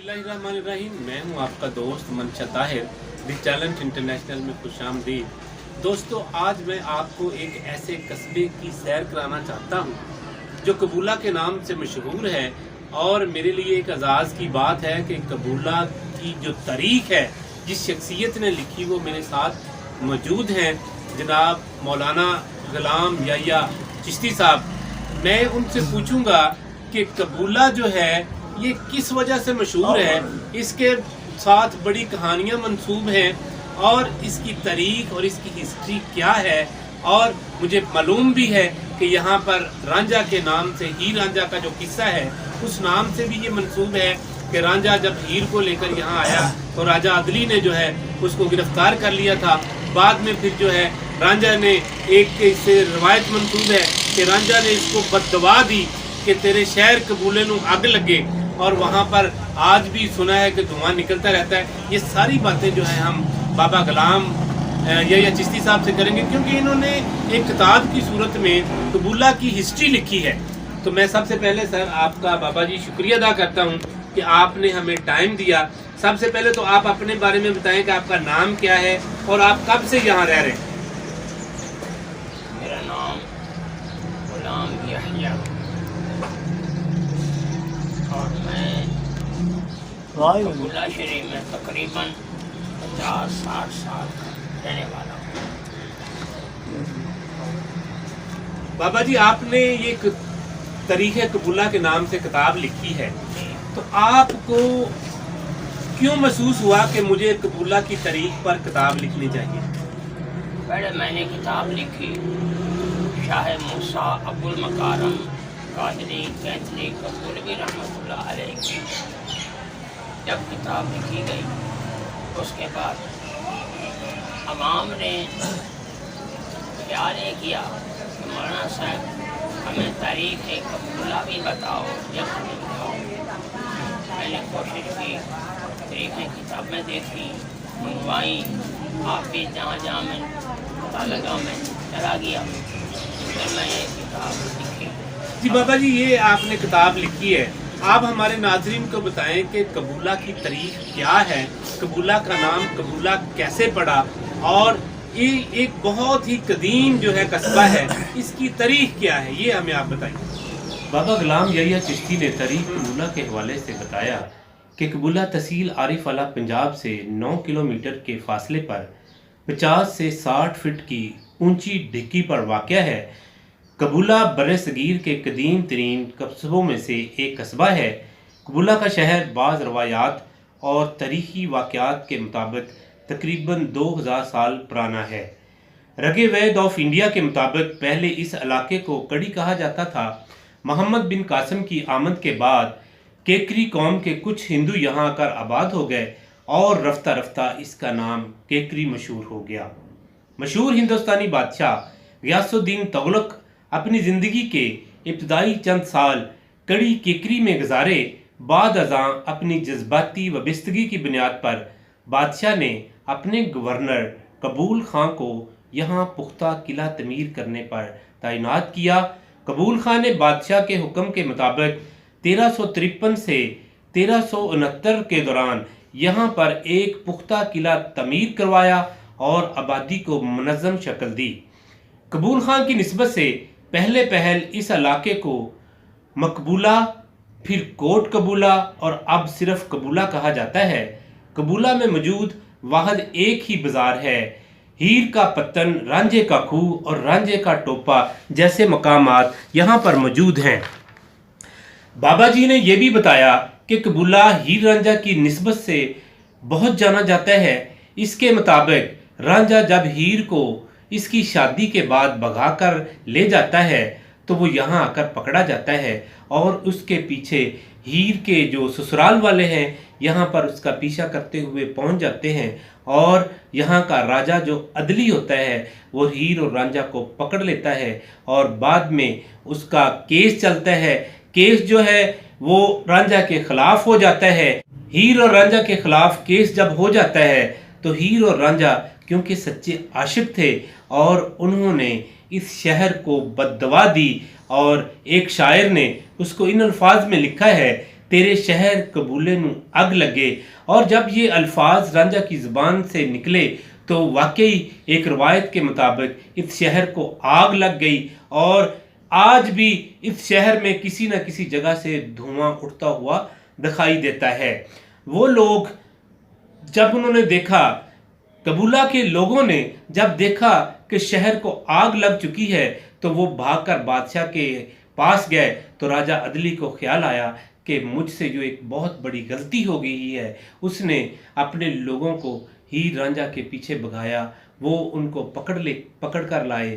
बिस्मिल्लाहिर्रहमानिर्रहीम। मैं हूं आपका दोस्त मंशा ताहिर, द टैलेंट इंटरनेशनल में खुशामदीद। दोस्तों, आज मैं आपको एक ऐसे कस्बे की सैर कराना चाहता हूं जो कबूला के नाम से मशहूर है। और मेरे लिए एक एजाज़ की बात है कि कबूला की जो तारीख है, जिस शख्सियत ने लिखी, वो मेरे साथ मौजूद हैं, जनाब मौलाना गुलाम याह्या चिश्ती साहब। मैं उनसे पूछूंगा कि कबूला जो है ये किस वजह से मशहूर है, इसके साथ बड़ी कहानियाँ मंसूब हैं और इसकी तारीख और इसकी हिस्ट्री क्या है। और मुझे मालूम भी है कि यहाँ पर रांझा के नाम से, हीर रांझा का जो किस्सा है उस नाम से भी ये मंसूब है कि रांझा जब हीर को लेकर यहाँ आया तो राजा अदली ने जो है उसको गिरफ्तार कर लिया था। बाद में फिर जो है रांझा ने एक इससे रवायत मंसूब है कि रांझा ने इसको बददुआ दी कि तेरे शहर कबूले नूं अग लगे, और वहाँ पर आज भी सुना है कि धुआं निकलता रहता है। ये सारी बातें जो है हम बाबा गुलाम याह्या चिश्ती साहब से करेंगे, क्योंकि इन्होंने एक किताब की सूरत में कबूला की हिस्ट्री लिखी है। तो मैं सबसे पहले सर आपका बाबा जी शुक्रिया अदा करता हूँ कि आपने हमें टाइम दिया। सबसे पहले तो आप अपने बारे में बताएं कि आपका नाम क्या है और आप कब से यहाँ रह रहे हैं। मेरा नाम गुलाम याह्या और मैं कबूला शरीफ में तकरीबन 50-60 साल रहने वाला हूँ। बाबा जी, आपने ये तारीख़ कबूला के नाम से किताब लिखी है, तो आपको क्यों महसूस हुआ कि मुझे कबूला की तारीख पर किताब लिखनी चाहिए? पहले मैंने किताब लिखी शाह मूसा अबुल मकारम कादरी कैथली कबूलवी रहमतुल्लाह अलैह की। जब किताब लिखी गई उसके बाद अवाम ने ख्याल किया कि मौलाना साहब हमें तारीख़ कबूला भी बताओ या हमें बताओ। मैंने कोशिश की, तारीख़ें किताब में देखी, मंगवाई। आप भी जहाँ जहाँ मैं पता लगा मैं चला गया, फिर मैं ये किताब लिखी। जी बाबा जी, ये आपने किताब लिखी है, आप हमारे नाज़रीन को बताएं कि कबूला की तारीख क्या है, कबूला का नाम कबूला कैसे पड़ा, और ये एक बहुत ही कदीम जो है कस्बा है, इसकी तारीख क्या है, ये हमें आप बताइए। बाबा गुलाम याह्या चिश्ती ने तारीख कबूला के हवाले से बताया कि कबूला तहसील आरिफ अला पंजाब से 9 किलोमीटर के फासले पर 50 से 60 फीट की ऊंची ढिक्की पर वाक़या है। कबूला बरसगीर के कदीम तरीन कस्बों में से एक कस्बा है। कबूला का शहर बाज़ रवायात और तारीख़ी वाक़यात के मुताबिक तकरीबन 2000 साल पुराना है। रगे वैद ऑफ इंडिया के मुताबिक पहले इस इलाके को कड़ी कहा जाता था। मोहम्मद बिन कासिम की आमद के बाद केकरी कौम के कुछ हिंदू यहाँ आकर आबाद हो गए और रफ्ता रफ्ता इसका नाम केकरी मशहूर हो गया। मशहूर हिंदुस्तानी बादशाह गियासुद्दीन तुगलक अपनी ज़िंदगी के इब्तदाई चंद साल कड़ी केकरी में गुजारे। बाद अज़ां अपनी जज्बाती वबिस्तगी की बुनियाद पर बादशाह ने अपने गवर्नर कबूल खां को यहाँ पुख्ता किला तमीर करने पर तैनात किया। कबूल खां ने बादशाह के हुक्म के मुताबिक 1353 से 1369 के दौरान यहाँ पर एक पुख्ता किला तमीर करवाया और आबादी को मुनज़्ज़म शक्ल दी। कबूल खां की निस्बत से पहले पहल इस इलाके को मकबूला, फिर कोट कबूला और अब सिर्फ कबूला कहा जाता है। कबूला में मौजूद वाहद एक ही बाजार है। हीर का पत्तन, रांझे का खूह और रांझे का टोपा जैसे मकामात यहाँ पर मौजूद हैं। बाबा जी ने यह भी बताया कि कबूला हीर रांझा की निस्बत से बहुत जाना जाता है। इसके मुताबिक रांझा जब हीर को इसकी शादी के बाद भगाकर ले जाता है तो वो यहाँ आकर पकड़ा जाता है और उसके पीछे हीर के जो ससुराल वाले हैं यहाँ पर उसका पीछा करते हुए पहुँच जाते हैं, और यहाँ का राजा जो अदली होता है वो हीर और रांझा को पकड़ लेता है और बाद में उसका केस चलता है। केस जो है वो रांझा के खिलाफ हो जाता है। हीर और रांझा के खिलाफ केस जब हो जाता है तो हीर और रांझा क्योंकि सच्चे आशिक थे और उन्होंने इस शहर को बददुआ दी, और एक शायर ने उसको इन अल्फाज में लिखा है तेरे शहर कबूले नू अग लगे। और जब ये अल्फाज रांझा की ज़ुबान से निकले तो वाकई एक रवायत के मुताबिक इस शहर को आग लग गई और आज भी इस शहर में किसी न किसी जगह से धुआं उठता हुआ दिखाई देता है। वो लोग जब उन्होंने देखा, कबूला के लोगों ने जब देखा कि शहर को आग लग चुकी है तो वो भागकर बादशाह के पास गए। तो राजा अदली को ख्याल आया कि मुझसे जो एक बहुत बड़ी गलती हो गई है। उसने अपने लोगों को हीर रांझा के पीछे भगाया, वो उनको पकड़ कर लाए।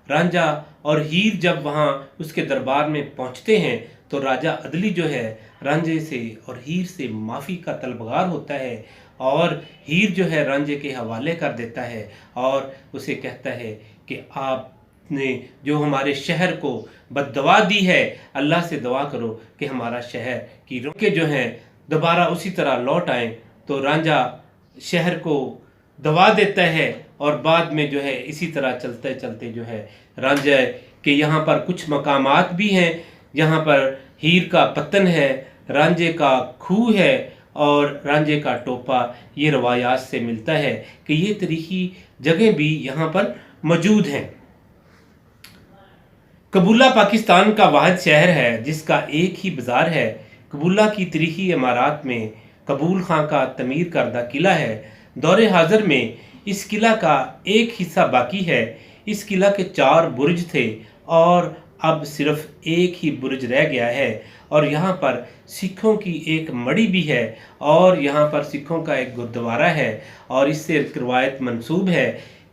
रांझा और हीर जब वहाँ उसके दरबार में पहुँचते हैं तो राजा अदली जो है रांझे से और हीर से माफ़ी का तलबगार होता है और हीर जो है रांझे के हवाले कर देता है और उसे कहता है कि आपने जो हमारे शहर को बद्दुआ दी है, अल्लाह से दुआ करो कि हमारा शहर की रुके जो हैं दोबारा उसी तरह लौट आए। तो रांझा शहर को दबा देता है और बाद में जो है इसी तरह चलते चलते जो है रांझा के यहाँ पर कुछ मकामात भी हैं। यहाँ पर हीर का पत्तन है, रांझे का खूह है और रांझे का टोपा। ये रवायात से मिलता है कि ये तरीकी जगह भी यहाँ पर मौजूद हैं। कबूला पाकिस्तान का वाहिद शहर है जिसका एक ही बाज़ार है। कबूला की तरीकी इमारात में कबूल खां का तमीर करदा किला है। दौरे हाजिर में इस किला का एक हिस्सा बाकी है। इस किला के 4 बुर्ज थे और अब सिर्फ एक ही बुर्ज रह गया है और यहाँ पर सिखों की एक मड़ी भी है और यहाँ पर सिखों का एक गुरुद्वारा है। और इससे एक रवायत मंसूब है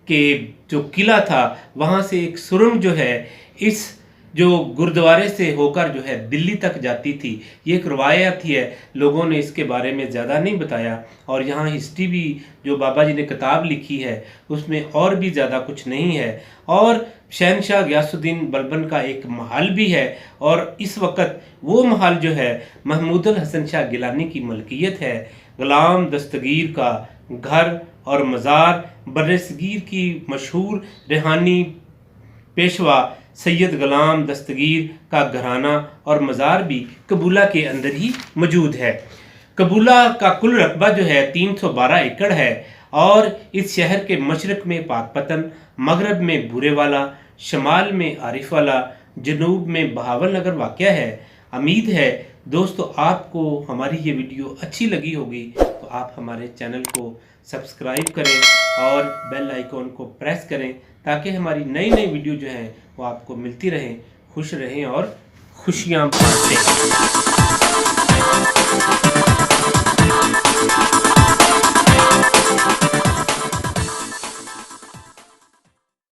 कि जो किला था वहाँ से एक सुरंग जो है इस जो गुरुद्वारे से होकर जो है दिल्ली तक जाती थी। ये एक रवायत ही है, लोगों ने इसके बारे में ज़्यादा नहीं बताया। और यहाँ हिस्ट्री भी जो बाबा जी ने किताब लिखी है उसमें और भी ज़्यादा कुछ नहीं है। और शहनशाह गयासुद्दीन बलबन का एक महल भी है और इस वक्त वो महल जो है महमूद अल हसन शाह गिलानी की मलकियत है। गुलाम दस्तगीर का घर और मज़ार बरसगीर की मशहूर रूहानी पेशवा सैयद गुलाम दस्तगीर का घराना और मज़ार भी कबूला के अंदर ही मौजूद है। कबूला का कुल रकबा जो है 312 एकड़ है और इस शहर के मशरक़ में पाकपतन, मगरब में बूरेवाला, शमाल में आरिफवाला, जनूब में बहावल नगर वाक़या है। उम्मीद है दोस्तों आपको हमारी ये वीडियो अच्छी लगी होगी, तो आप हमारे चैनल को सब्सक्राइब करें और बेल आइकॉन को प्रेस करें ताकि हमारी नई नई वीडियो जो है वो आपको मिलती रहें। खुश रहें और खुशियाँ बांटें।